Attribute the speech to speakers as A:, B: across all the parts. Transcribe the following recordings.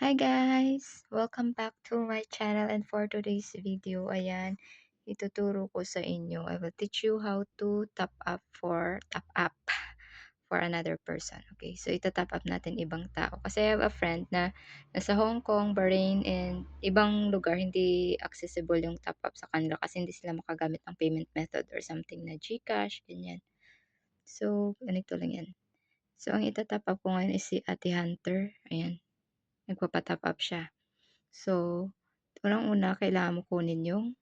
A: Hi guys! Welcome back to my channel, and for today's video, ayan, ituturo ko sa inyo. I will teach you how to top up for another person. Okay, so ita-top up natin ibang tao. Kasi I have a friend na nasa Hong Kong, Bahrain, and ibang lugar hindi accessible yung top up sa kanila kasi hindi sila makagamit ng payment method or something na GCash, ganyan. So, ganito lang yan. So, ang ita-top up ko ngayon is si Ate Hunter. Ayan, nagpapa-top up siya. So, unang-una kailangan mo kunin yung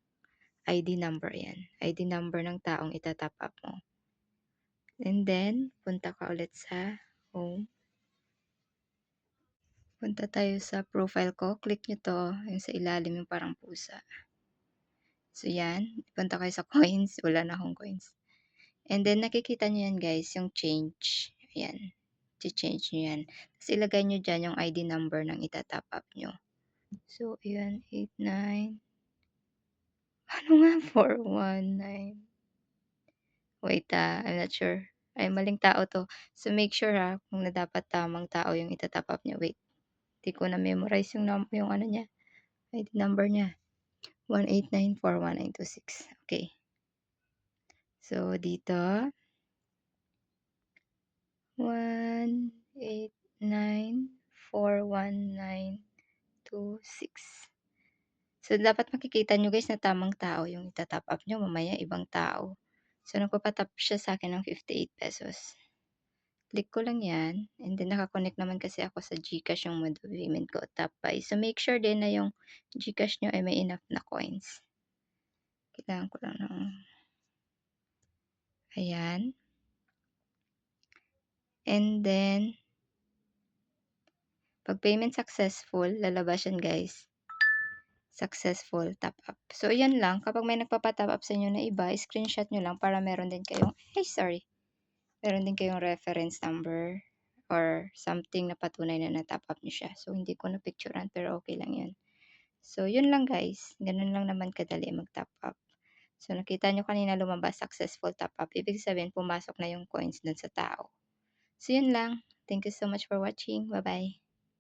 A: ID number, yan. ID number ng taong ita-top up mo. And then, punta ka ulit sa home. Punta tayo sa profile ko. Click nyo 'to, yung sa ilalim yung parang pusa. So, yan. Punta kayo sa coins. Wala na akong coins. And then, nakikita nyo yan guys, yung change. Ayan. I-change nyo yan. Tapos, ilagay nyo dyan yung ID number ng ita-top up nyo. So, ayan. 89. Ano nga? 419. Wait, I'm not sure. Ay, maling tao 'to. So, make sure, kung na dapat tamang tao yung ita-top up niyo. Wait, 'di ko na-memorize yung ano niya, ID number niya. 1894196. Okay. So, dito, 1894196. So, dapat makikita niyo guys na tamang tao yung ita-top up niyo, mamaya ibang tao. So, nagpapa-top siya sa'kin ng ₱58. Click ko lang 'yan, and then naka-connect naman kasi ako sa GCash yung mode of payment ko, Tap Buy. So, make sure din na yung GCash niyo ay may enough na coins. Kailangan ko lang ng ayan. And then, 'pag payment successful, lalabas yan guys, successful top up. So, yan lang, kapag may nagpapa-top up sa inyo na iba, screenshot niyo lang para meron din kayong meron din kayong reference number or something na patunay na na-top up niyo siya. So, hindi ko na-picturan pero okey lang 'yun. So, yun lang guys. Ganun lang naman kadali mag-top up. So, nakita nyo kanina lumabas successful top up. Ibig sabihin, pumasok na yung coins dun sa tao. So, yun lang. Thank you so much for watching. Bye-bye.